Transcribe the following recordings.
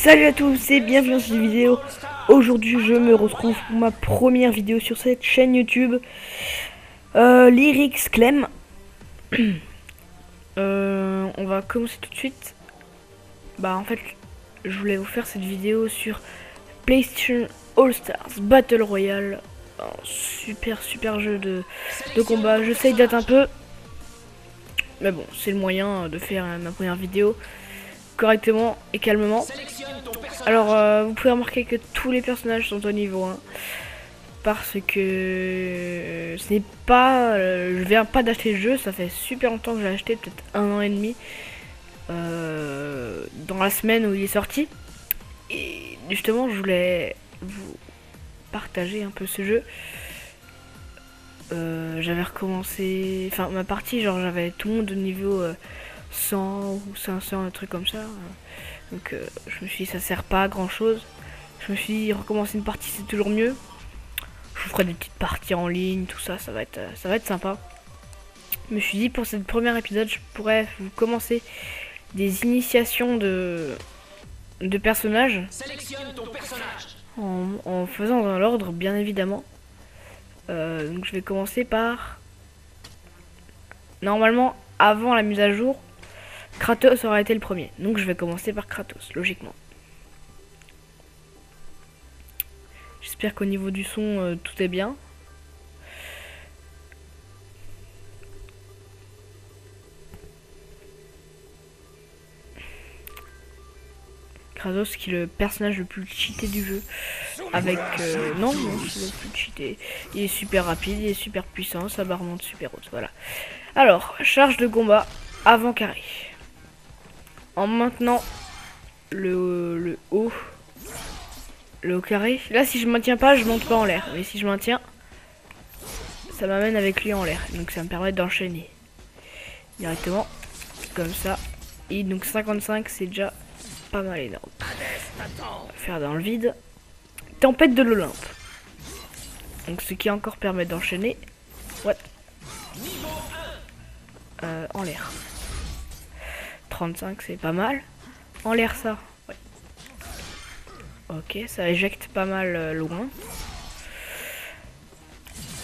Salut à tous et bienvenue dans cette vidéo. Aujourd'hui je me retrouve pour ma première vidéo sur cette chaîne YouTube. Lyrics Clem. On va commencer tout de suite. Bah en fait je voulais vous faire cette vidéo sur PlayStation All Stars Battle Royale. Un super jeu de combat. J'essaye d'être un peu, mais bon c'est le moyen de faire ma première vidéo correctement et calmement. Alors vous pouvez remarquer que tous les personnages sont au niveau 1 parce que ce n'est pas je viens pas d'acheter le jeu, ça fait super longtemps que j'ai acheté, peut-être 1 an et demi, dans la semaine où il est sorti, et justement je voulais vous partager un peu ce jeu. J'avais recommencé, enfin ma partie, genre j'avais tout le monde au niveau 100 ou 500, un truc comme ça. Donc je me suis dit ça sert pas à grand chose. Je me suis dit recommencer une partie c'est toujours mieux. Je vous ferai des petites parties en ligne, tout ça, ça va être sympa. Je me suis dit pour cette première épisode je pourrais vous commencer des initiations de personnages. Sélectionne ton personnage. En faisant dans l'ordre bien évidemment. Donc je vais commencer par... Normalement avant la mise à jour Kratos aurait été le premier, donc je vais commencer par Kratos, logiquement. J'espère qu'au niveau du son, tout est bien. Kratos qui est le personnage le plus cheaté du jeu. Avec... non, c'est le plus cheaté. Il est super rapide, il est super puissant, sa barre monte super haute, voilà. Alors, charge de combat avant carré. En maintenant le haut carré. Là si je maintiens pas je monte pas en l'air, mais si je maintiens ça m'amène avec lui en l'air, donc ça me permet d'enchaîner directement comme ça. Et donc 55 c'est déjà pas mal énorme. Faire dans le vide. Tempête de l'Olympe, donc ce qui encore permet d'enchaîner. What? En l'air 35 c'est pas mal. En l'air ça, ouais. Ok, ça éjecte pas mal loin.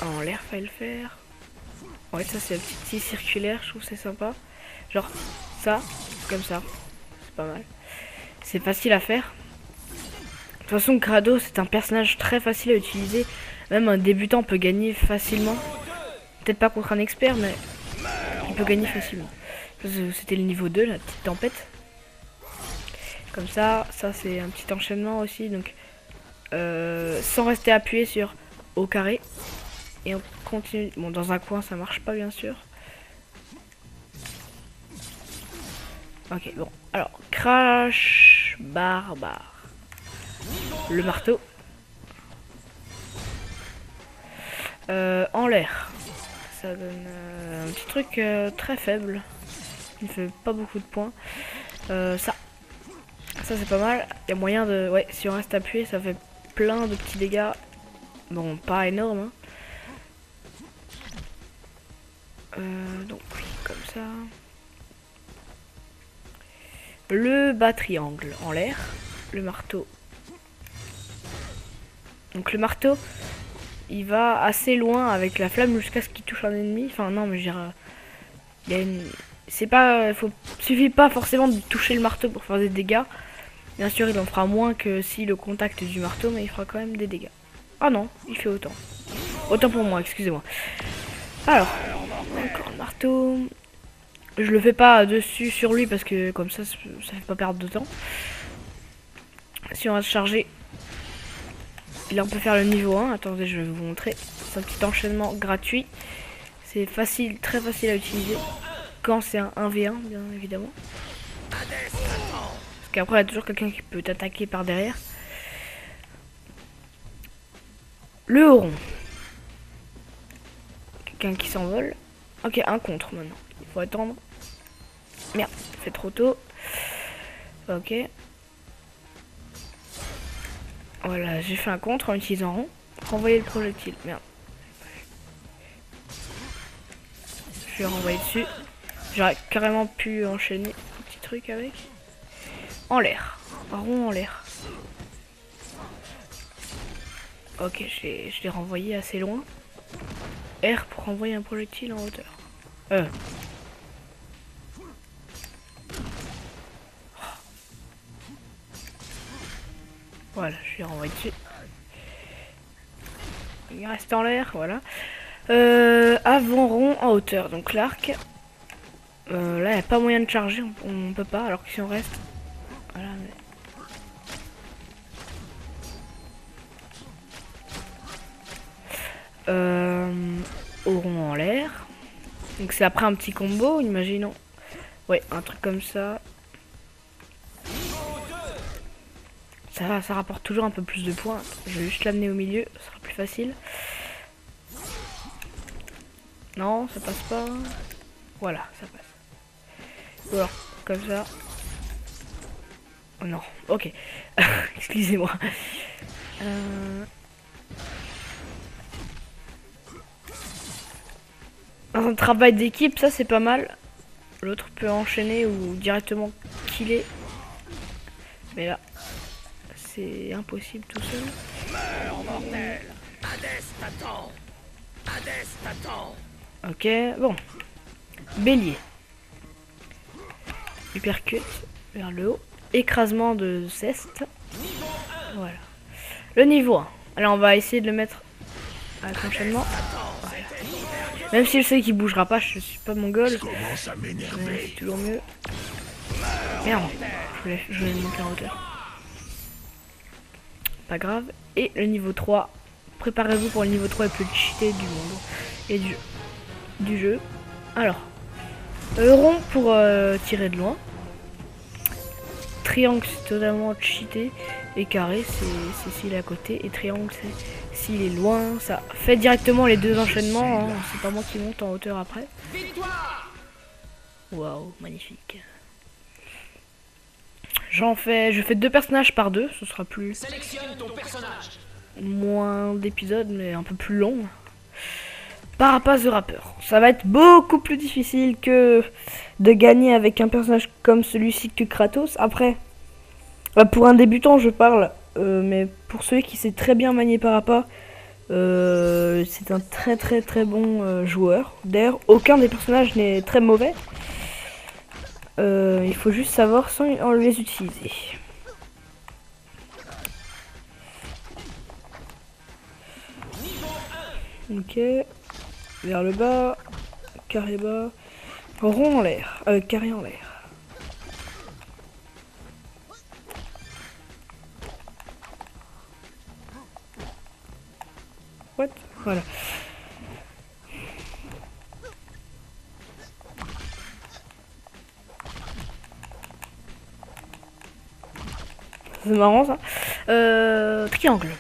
En l'air fallait le faire. Ouais, ça c'est un petit circulaire, je trouve c'est sympa. Genre ça, comme ça, c'est pas mal. C'est facile à faire. De toute façon Kratos c'est un personnage très facile à utiliser. Même un débutant peut gagner facilement. Peut-être pas contre un expert, mais il peut gagner facilement. C'était le niveau 2, la petite tempête. Comme ça c'est un petit enchaînement aussi, donc sans rester appuyé sur au carré. Et on continue. Bon, dans un coin ça marche pas bien sûr. Ok, bon. Alors, crash barbare. Le marteau. En l'air. Ça donne un petit truc très faible. Il fait pas beaucoup de points. Ça c'est pas mal. Il y a moyen de... Ouais, si on reste appuyé, ça fait plein de petits dégâts. Bon, pas énorme. Hein. Donc oui, comme ça. Le bas triangle en l'air. Le marteau. Donc le marteau, il va assez loin avec la flamme jusqu'à ce qu'il touche un ennemi. Enfin non, mais je dirais... Il y a une... C'est pas... Suffit pas forcément de toucher le marteau pour faire des dégâts. Bien sûr, il en fera moins que si le contact du marteau, mais il fera quand même des dégâts. Ah non, il fait autant. Autant pour moi, excusez-moi. Alors, encore le marteau. Je le fais pas dessus sur lui parce que comme ça fait pas perdre de temps. Si on va se charger, là on peut faire le niveau 1. Attendez, je vais vous montrer. C'est un petit enchaînement gratuit. C'est facile, très facile à utiliser. Quand c'est un 1v1, bien évidemment. Parce qu'après il y a toujours quelqu'un qui peut t'attaquer par derrière. Le rond. Quelqu'un qui s'envole. Ok, un contre maintenant. Il faut attendre. Merde, c'est trop tôt. Ok. Voilà, j'ai fait un contre en utilisant rond. Renvoyer le projectile. Merde. Je vais renvoyer dessus. J'aurais carrément pu enchaîner un petit truc avec. en l'air. Rond en l'air. Ok, je l'ai renvoyé assez loin. R pour renvoyer un projectile en hauteur. Voilà, je l'ai renvoyé dessus. Il reste en l'air, voilà. Avant rond en hauteur, donc l'arc. Là, il n'y a pas moyen de charger, on peut pas, alors que si on reste... Voilà, mais... Au rond en l'air. Donc c'est après un petit combo, imaginons. Ouais, un truc comme ça. Ça rapporte toujours un peu plus de points. Je vais juste l'amener au milieu, ça sera plus facile. Non, ça passe pas. Voilà, ça passe. Ou alors, comme ça. Oh non, ok. Excusez-moi. Un travail d'équipe, ça c'est pas mal. L'autre peut enchaîner ou directement killer. Mais là, c'est impossible tout seul. Meurs, mortel. Hadès t'attend. Hadès t'attend. Ok, bon. Bélier. Uppercut vers le haut. Écrasement de ceste. Voilà. Le niveau 1. Alors on va essayer de le mettre avec l'enchaînement. Voilà. Même si je sais qu'il bougera pas, je suis pas mongol. Mais c'est toujours mieux. Merde. Je vais monter en hauteur. Pas grave. Et le niveau 3. Préparez-vous pour le niveau 3 le plus cheaté du monde. Et du jeu. Alors. Rond pour tirer de loin. Triangle c'est totalement cheaté. Et carré c'est s'il est à côté. Et triangle c'est s'il est loin. Ça fait directement les deux enchaînements. Hein. C'est pas moi qui monte en hauteur après. Waouh, magnifique. Je fais 2 personnages par 2. Ce sera plus... Sélectionne ton personnage. Moins d'épisodes mais un peu plus long. Parapace de rappeur. Ça va être beaucoup plus difficile que de gagner avec un personnage comme celui-ci que Kratos. Après, pour un débutant je parle, mais pour celui qui sait très bien manier Parappa, c'est un très bon joueur. D'ailleurs, aucun des personnages n'est très mauvais. Il faut juste savoir sans les utiliser. Ok. Vers le bas, carré bas, rond en l'air, carré en l'air. What? Voilà. C'est marrant ça. Triangle.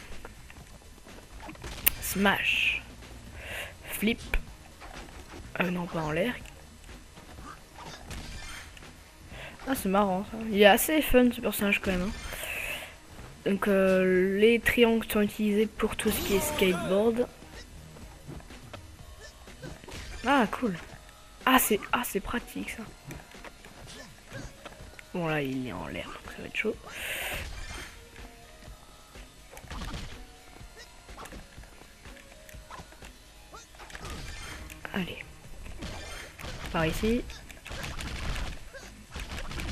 Smash. Flip. Non, pas en l'air. Ah, c'est marrant ça. Il est assez fun ce personnage quand même. Hein. Donc, les triangles sont utilisés pour tout ce qui est skateboard. Ah, cool. Ah, c'est pratique ça. Bon, là, il est en l'air, donc ça va être chaud. Allez. Par ici.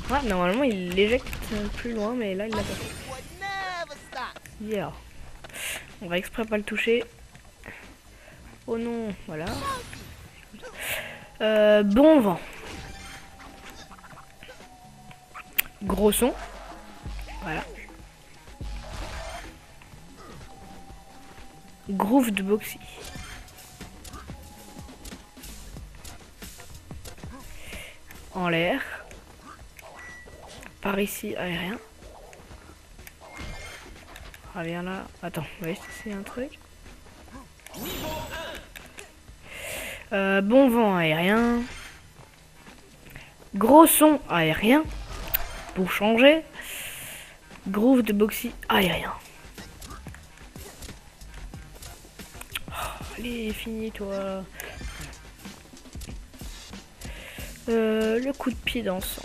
Ouais, normalement il l'éjecte plus loin, mais là il l'a pas fait. Yeah. On va exprès pas le toucher. Oh non, voilà. Bon vent. Gros son. Voilà. Groove de boxy. En l'air. Par ici, aérien. Ah, viens là. Attends, on va essayer un truc. Bon vent aérien. Gros son aérien. Pour changer. Groove de boxy aérien. Oh, allez, fini toi. Le coup de pied dansant.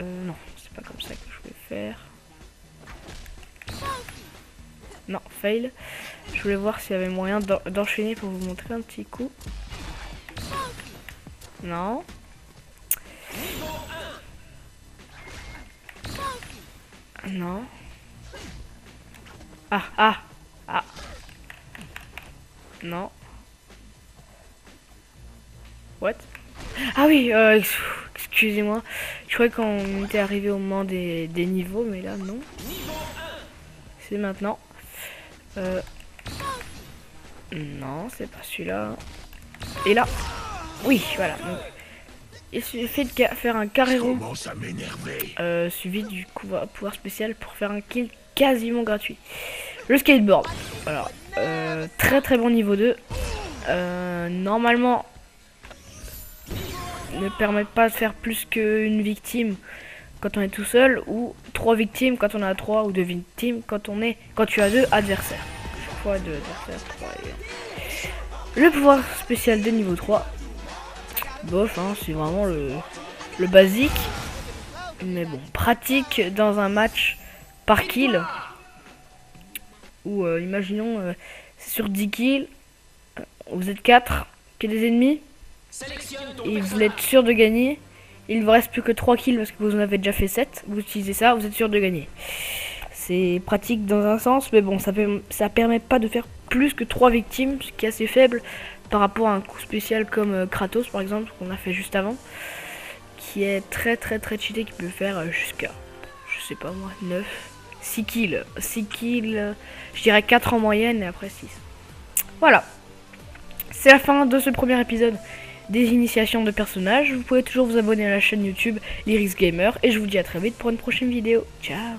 Non, c'est pas comme ça que je voulais faire. Non, fail. Je voulais voir s'il y avait moyen d'enchaîner pour vous montrer un petit coup. Non. Non. Ah. Non. What? Ah oui, excusez-moi. Je croyais qu'on était arrivé au moment des niveaux, mais là, non. C'est maintenant. Non, c'est pas celui-là. Et là. Oui, voilà. Donc, il suffit de faire un carré rond. Suivi du pouvoir spécial pour faire un kill quasiment gratuit. Le skateboard. Alors, très bon niveau 2. Normalement, ne permet pas de faire plus qu'une victime quand on est tout seul, ou 3 victimes quand on a 3, ou 2 victimes quand tu as 2 adversaires. Chaque fois 2 adversaires, 3 et 1. Le pouvoir spécial de niveau 3. Bof, hein, c'est vraiment le basique. Mais bon, pratique dans un match par kill. Ou imaginons, c'est sur 10 kills, vous êtes 4, qu'il y a des ennemis, et vous êtes sûr de gagner. Il ne vous reste plus que 3 kills parce que vous en avez déjà fait 7. Vous utilisez ça, vous êtes sûr de gagner. C'est pratique dans un sens, mais bon, ça permet pas de faire plus que 3 victimes, ce qui est assez faible par rapport à un coup spécial comme Kratos par exemple, qu'on a fait juste avant, qui est très cheaté, qui peut faire jusqu'à, je sais pas moi, 9, 6 kills. 6 kills, je dirais 4 en moyenne et après 6. Voilà. C'est la fin de ce premier épisode des initiations de personnages. Vous pouvez toujours vous abonner à la chaîne YouTube Lyrics Gamer et je vous dis à très vite pour une prochaine vidéo. Ciao.